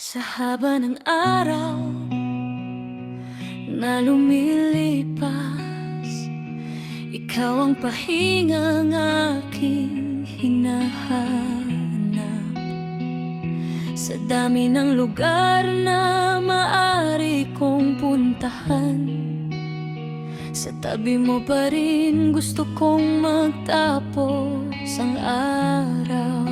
Sa haba ng araw na lumilipas, ikaw ang pahingang aking hinahanap. Sa dami ng lugar na maaari kong puntahan, sa tabi mo pa rin gusto kong magtapos ang araw.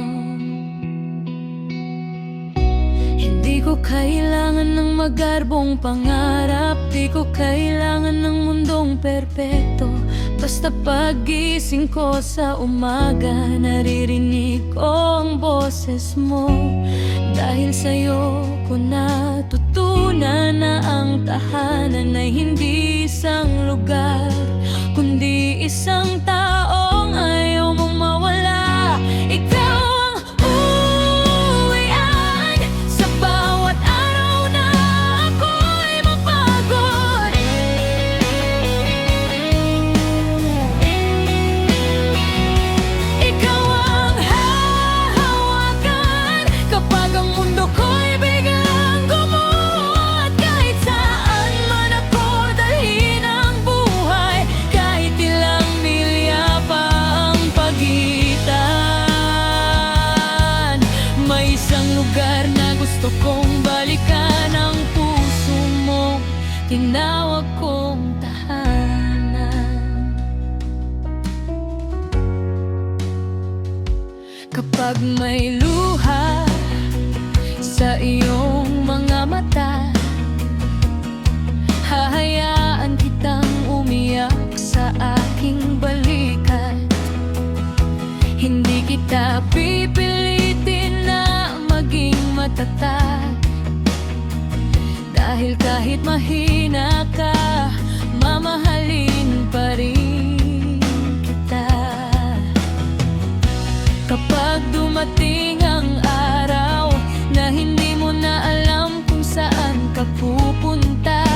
Di ko kailangan ng magarbong pangarap, di ko kailangan ng mundong perpekto. Basta pagising ko sa umaga, naririnig ko ang boses mo. Dahil sa'yo ko natutunan na ang tahanan ay hindi isang lugar, kundi isang taong ayaw mong mawala. Ikaw ang uwian sa bawat araw na ako'y mapagod. Ikaw ang hahawakan kapag ang mundo ko'y biglang gumuho. At kahit saan man ako dalhin ang buhay, kahit ilang milya pa ang pagitan, may isang lugar na gusto kong balikan, ang puso mo tinawag kong tahanan. Kapag may luha sa iyong mga mata, hahayaan kitang umiyak sa aking balikat. Hindi kita pipilitin na maging matatag, dahil kahit mahina ka, mamahalin pa rin kita. Kapag dumating ang araw na hindi mo na alam kung saan ka pupunta,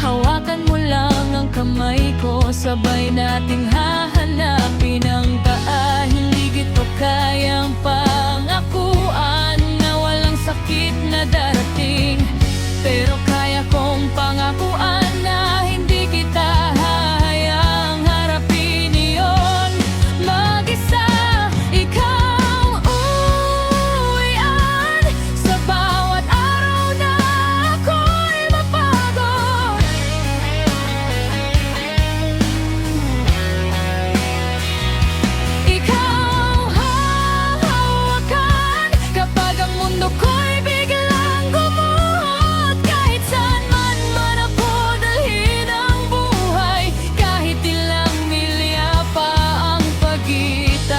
hawakan mo lang ang kamay ko, sabay nating hahanapin ang daan. Hindi gito kayang pangakuan na walang sakit na darating, pero kaya kong pangakuan na hindi kita hahayang harapin iyon mag-isa. Ikaw uwian sa bawat araw na ako'y mapagod. Ikaw hahawakan kapag ang mundo ko'y biglang gumuho. Kahit saan man ako dalhin ang buhay, kahit ilang milya pa ang pagitan,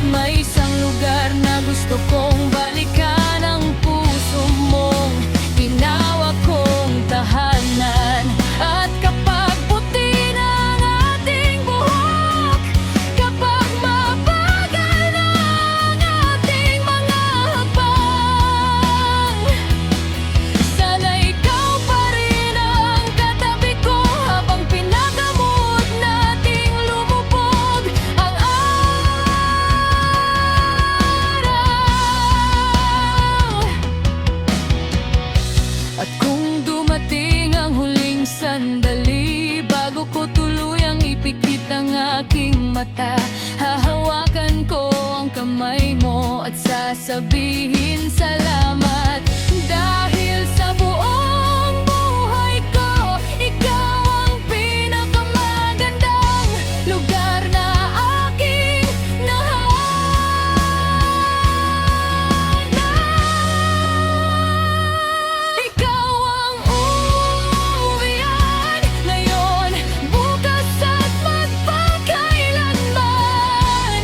may isang lugar na gusto kong balikan, ang puso mong tinawag kong tahanan. At kapag puti na ang ating buhok, kapag mabagal na ang ating mga hakbang, sana ikaw pa rin ang katabi ko habang pinagamot nating lumubog ang araw. At kung dumating ang huling sandali, bago ko tuluyang ipikit ang aking mata, hahawakan ko ang kamay mo at sasabihin salamat. Dahil sa buong buhay ko, ikaw ang pinakamagandang lugar na aking nahanap. Ikaw ang uwian ngayon, bukas at magpakailanman.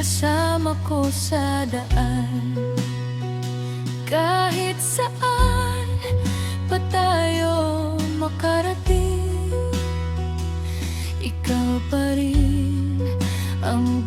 kasama ko sa daan. Kahit saan pa tayo makarating, ikaw pa rin ang